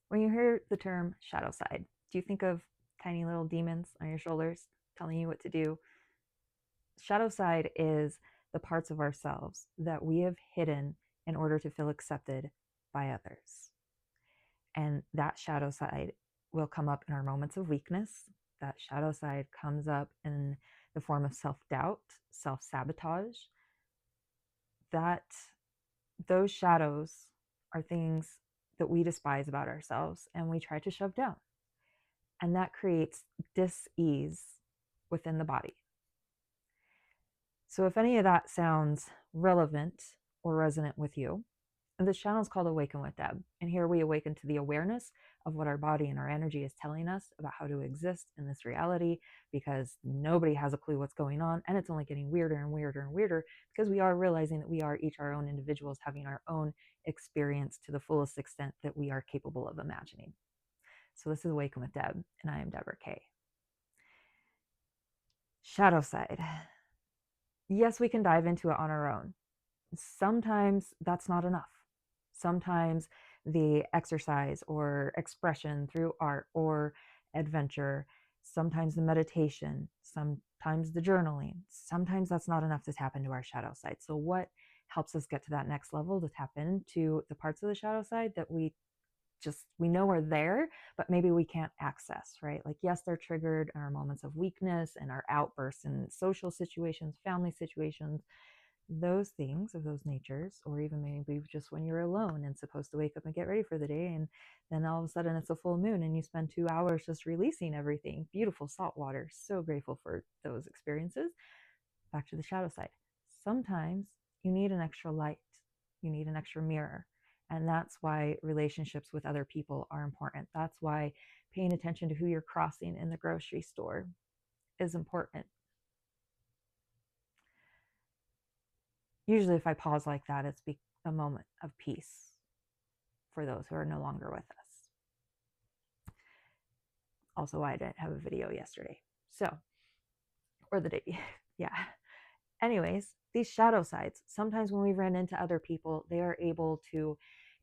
When you hear the term shadow side, do you think of tiny little demons on your shoulders telling you what to do? Shadow side is the parts of ourselves that we have hidden in order to feel accepted by others. And that shadow side will come up in our moments of weakness. That shadow side comes up in the form of self-doubt, self-sabotage. That those shadows are things that we despise about ourselves and we try to shove down. And that creates dis-ease within the body. So if any of that sounds relevant or resonant with you, this channel is called Awaken with Deb. And here we awaken to the awareness of what our body and our energy is telling us about how to exist in this reality, because nobody has a clue what's going on. And it's only getting weirder and weirder and weirder because we are realizing that we are each our own individuals having our own experience to the fullest extent that we are capable of imagining. So this is Awaken with Deb, and I am Deborah Kaye. Shadow side. Yes, we can dive into it on our own. Sometimes that's not enough. Sometimes the exercise or expression through art or adventure, sometimes the meditation, sometimes the journaling, sometimes that's not enough to tap into our shadow side. So what helps us get to that next level, to tap into the parts of the shadow side that we know are there, but maybe we can't access, right? Like, yes, they're triggered in our moments of weakness and our outbursts in social situations, family situations, those things of those natures, or even maybe just when you're alone and supposed to wake up and get ready for the day, and then all of a sudden it's a full moon and you spend 2 hours just releasing everything. Beautiful salt water. So grateful for those experiences. Back to the shadow side. Sometimes you need an extra light, you need an extra mirror. And that's why relationships with other people are important. That's why paying attention to who you're crossing in the grocery store is important. Usually if I pause like that, it's a moment of peace for those who are no longer with us. Also, I didn't have a video yesterday. So, or the day. Yeah. Anyways, these shadow sides, sometimes when we run into other people, they are able to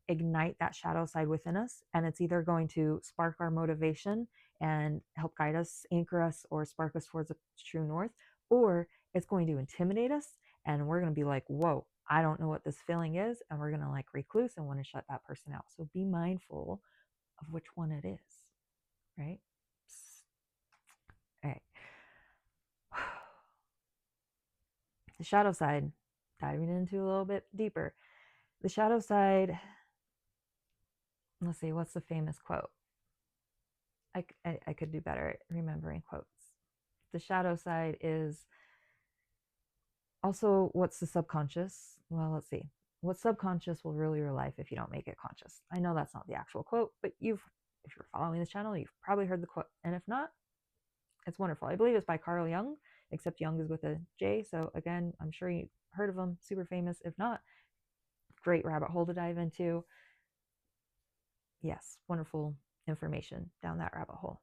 ignite that shadow side within us. And it's either going to spark our motivation and help guide us, anchor us, or spark us towards a true north, or it's going to intimidate us. And we're going to be like, whoa, I don't know what this feeling is. And we're going to like recluse and want to shut that person out. So be mindful of which one it is, right? All right. The shadow side, diving into a little bit deeper. The shadow side, let's see, what's the famous quote? I could do better at remembering quotes. The shadow side is also, what's the subconscious? Well, let's see. What subconscious will rule your life if you don't make it conscious? I know that's not the actual quote, but if you're following this channel, you've probably heard the quote. And if not, it's wonderful. I believe it's by Carl Jung, except Jung is with a J. So again, I'm sure you've heard of him, super famous. If not, great rabbit hole to dive into. Yes, wonderful information down that rabbit hole.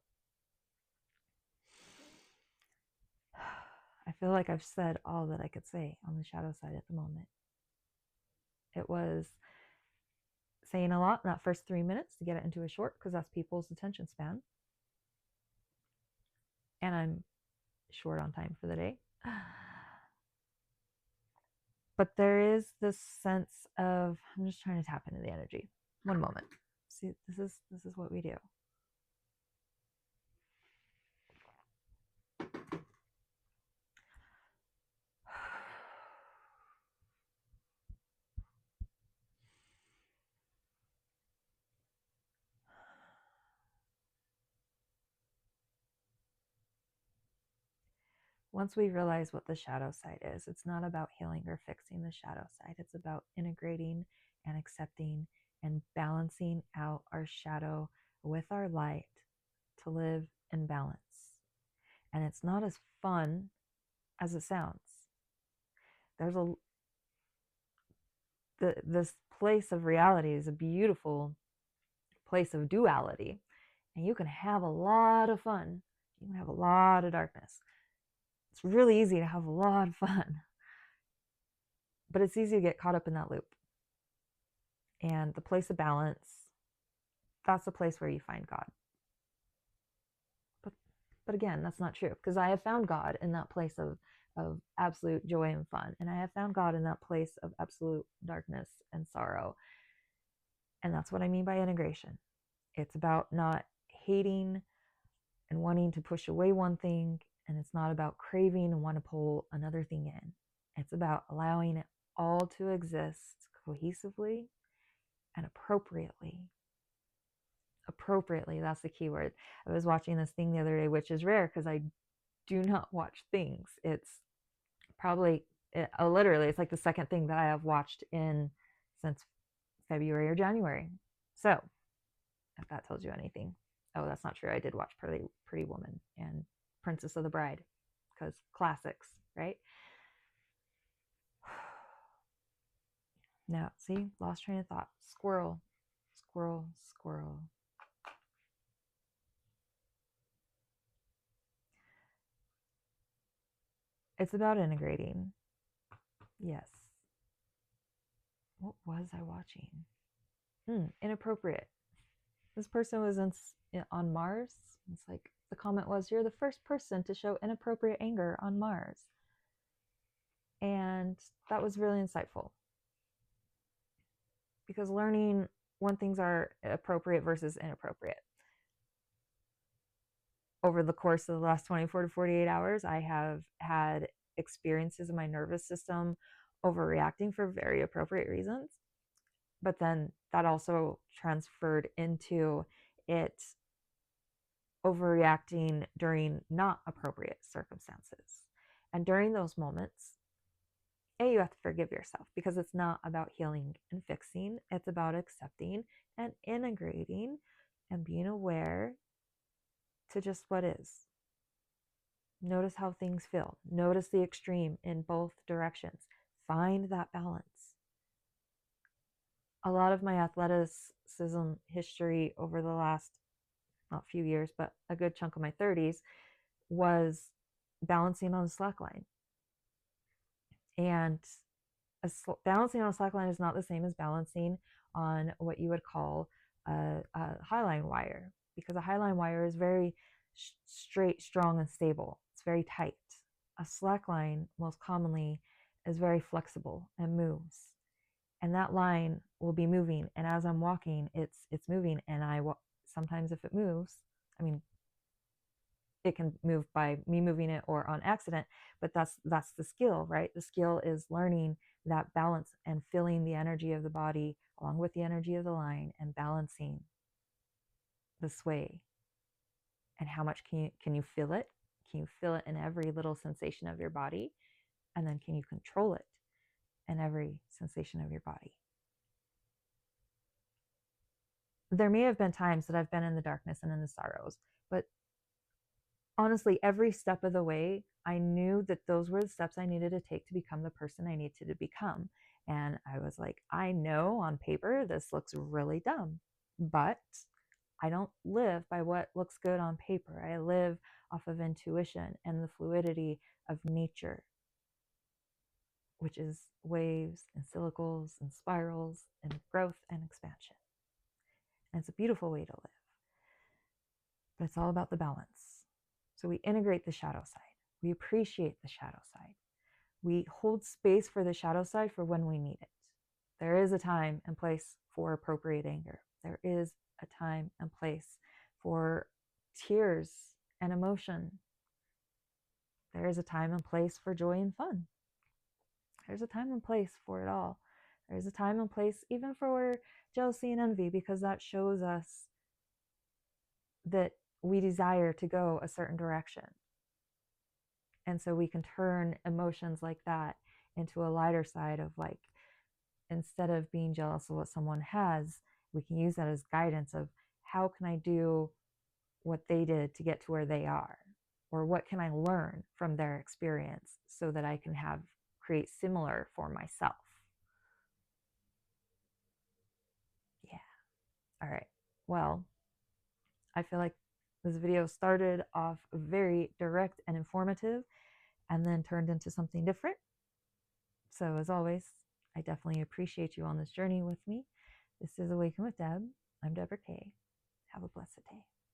I feel like I've said all that I could say on the shadow side at the moment. It was saying a lot in that first 3 minutes to get it into a short, because that's people's attention span. And I'm short on time for the day. But there is this sense of, I'm just trying to tap into the energy. One moment. See, this is what we do. Once we realize what the shadow side is, it's not about healing or fixing the shadow side. It's about integrating and accepting and balancing out our shadow with our light to live in balance. And it's not as fun as it sounds. There's this place of reality is a beautiful place of duality, and you can have a lot of fun. You can have a lot of darkness. It's really easy to have a lot of fun, but it's easy to get caught up in that loop. And the place of balance, that's the place where you find God. But again, that's not true, because I have found God in that place of absolute joy and fun. And I have found God in that place of absolute darkness and sorrow. And that's what I mean by integration. It's about not hating and wanting to push away one thing, and it's not about craving and want to pull another thing in. It's about allowing it all to exist cohesively and appropriately. Appropriately, that's the key word. I was watching this thing the other day, which is rare because I do not watch things. It's probably literally, it's like the second thing that I have watched in since February or January. So if that tells you anything. Oh, that's not true. I did watch Pretty Woman and Princess of the Bride, because classics, right? Now, see, lost train of thought. Squirrel, squirrel, squirrel. It's about integrating. Yes. What was I watching? Inappropriate. This person was on Mars. It's like, the comment was, "You're the first person to show inappropriate anger on Mars." And that was really insightful, because learning when things are appropriate versus inappropriate. Over the course of the last 24 to 48 hours, I have had experiences in my nervous system overreacting for very appropriate reasons. But then that also transferred into it overreacting during not appropriate circumstances. And during those moments, you have to forgive yourself, because it's not about healing and fixing. It's about accepting and integrating and being aware to just what is. Notice how things feel. Notice the extreme in both directions. Find that balance. A lot of my athleticism history over the last, not few years, but a good chunk of my 30s, was balancing on the slack line. And balancing on a slack line is not the same as balancing on what you would call a highline wire, because a highline wire is very straight, strong, and stable. It's very tight. A slack line, most commonly, is very flexible and moves. And that line will be moving, and as I'm walking, it's moving. And sometimes, if it moves, I mean, it can move by me moving it or on accident, but that's the skill, right? The skill is learning that balance and feeling the energy of the body along with the energy of the line, and balancing the sway. And how much can you feel it? Can you feel it in every little sensation of your body? And then can you control it in every sensation of your body? There may have been times that I've been in the darkness and in the sorrows, but honestly, every step of the way, I knew that those were the steps I needed to take to become the person I needed to become. And I was like, I know on paper this looks really dumb, but I don't live by what looks good on paper. I live off of intuition and the fluidity of nature, which is waves and cycles and spirals and growth and expansion. And it's a beautiful way to live. But it's all about the balance. So we integrate the shadow side. We appreciate the shadow side. We hold space for the shadow side for when we need it. There is a time and place for appropriate anger. There is a time and place for tears and emotion. There is a time and place for joy and fun. There's a time and place for it all. There's a time and place even for jealousy and envy, because that shows us that we desire to go a certain direction. And so we can turn emotions like that into a lighter side of, like, instead of being jealous of what someone has, we can use that as guidance of, how can I do what they did to get to where they are? Or what can I learn from their experience so that I can create similar for myself? Yeah. All right. Well, I feel like this video started off very direct and informative, and then turned into something different. So as always, I definitely appreciate you on this journey with me. This is Awaken with Deb. I'm Deborah Kaye. curiosity.